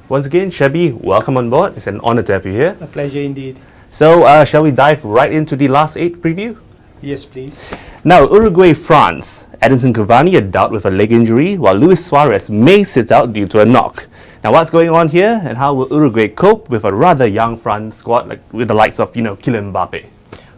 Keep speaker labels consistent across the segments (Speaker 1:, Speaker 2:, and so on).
Speaker 1: Once again, Shebby, welcome on board. It's an honor to have you here.
Speaker 2: A pleasure indeed.
Speaker 1: So, shall we dive right into the last 8 preview?
Speaker 2: Yes, please.
Speaker 1: Now, Uruguay-France. Edinson Cavani are dealt with a leg injury, while Luis Suarez may sit out due to a knock. Now, what's going on here, and how will Uruguay cope with a rather young France squad with the likes of, Kylian Mbappe?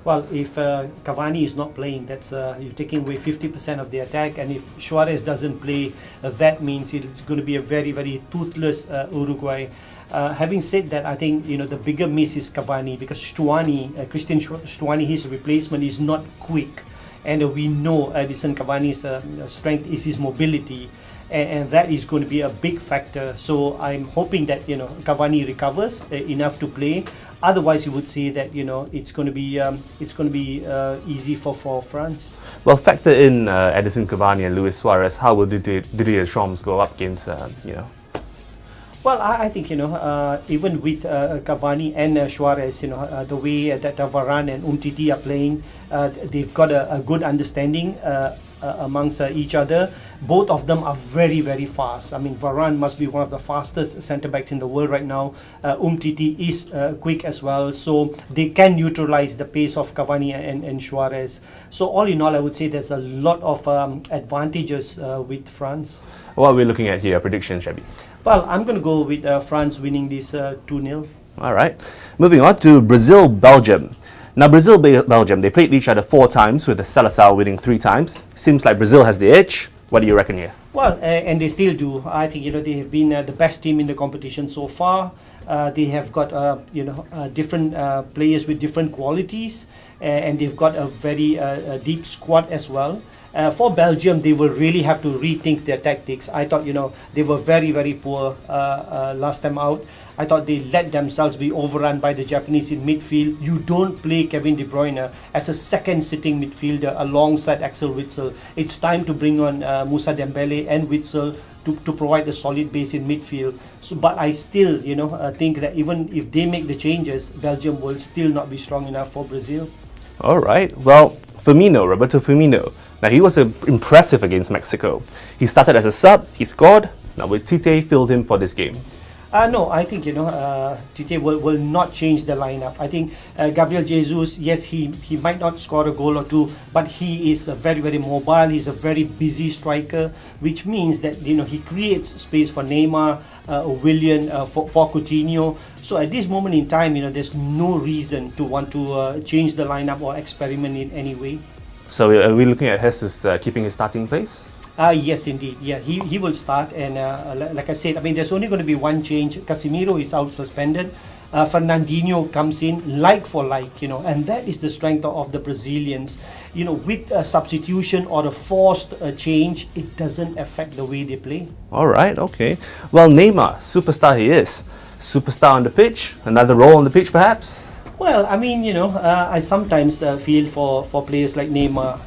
Speaker 2: Well, if Cavani is not playing, that's you're taking away 50% of the attack, and if Suarez doesn't play, that means it's going to be a very, very toothless Uruguay. Having said that, I think the bigger miss is Cavani, because Christian Stuani, his replacement, is not quick, and we know Edinson Cavani's strength is his mobility, and that is going to be a big factor. So I'm hoping that Cavani recovers enough to play. Otherwise, you would say that it's going to be easy for France.
Speaker 1: Well, factor in Edinson Cavani and Luis Suarez. How will Didier Deschamps go up against
Speaker 2: Well, I think even with Cavani and Suarez, the way that Varane and Umtiti are playing, they've got a good understanding amongst each other. Both of them are very, very fast. I mean, Varane must be one of the fastest centre-backs in the world right now. Umtiti is quick as well, so they can neutralize the pace of Cavani and Suarez. So all in all, I would say there's a lot of advantages with France.
Speaker 1: What are we looking at here? Prediction, Shebby?
Speaker 2: Well, I'm going to go with France winning this 2-0.
Speaker 1: All right. Moving on to Brazil-Belgium. Now, Brazil-Belgium, they played each other 4 times, with the Seleção winning 3 times. Seems like Brazil has the edge. What do you reckon here?
Speaker 2: Well, and they still do. I think they have been the best team in the competition so far. They have got different players with different qualities, and they've got a very deep squad as well. For Belgium, they will really have to rethink their tactics. I thought they were very, very poor last time out. I thought they let themselves be overrun by the Japanese in midfield. You don't play Kevin De Bruyne as a second sitting midfielder alongside Axel Witsel. It's time to bring on Moussa Dembele and Witsel to provide a solid base in midfield. So, but I still think that even if they make the changes, Belgium will still not be strong enough for Brazil.
Speaker 1: All right. Well, Roberto Firmino. Now, he was impressive against Mexico. He started as a sub, he scored. Now, will Tite field him for this game?
Speaker 2: No, I think Tite will not change the lineup. I think Gabriel Jesus, yes, he might not score a goal or two, but he is very, very mobile. He's a very busy striker, which means that he creates space for Neymar, Willian, for Coutinho. So at this moment in time, there's no reason to want to change the lineup or experiment in any way.
Speaker 1: So are we looking at Jesus keeping his starting place?
Speaker 2: Yes, indeed. Yeah, he will start, and like I said, I mean, there's only going to be one change. Casemiro is out suspended. Fernandinho comes in like for like, and that is the strength of the Brazilians. With a substitution or a forced change, it doesn't affect the way they play.
Speaker 1: All right, okay. Well, Neymar, superstar he is. Superstar on the pitch, another role on the pitch perhaps?
Speaker 2: Well, I mean, I sometimes feel for players like Neymar.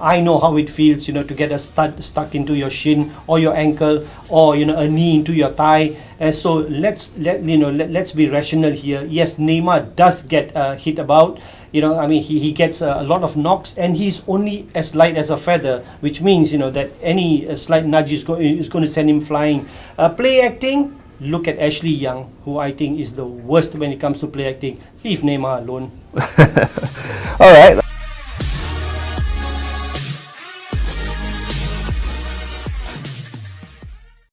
Speaker 2: I know how it feels, to get a stud stuck into your shin or your ankle, or a knee into your thigh. So let's be rational here. Yes, Neymar does get hit about. I mean, he gets a lot of knocks, and he's only as light as a feather, which means that any slight nudge is going to send him flying. Play acting. Look at Ashley Young, who I think is the worst when it comes to play acting. Leave Neymar alone.
Speaker 1: All right.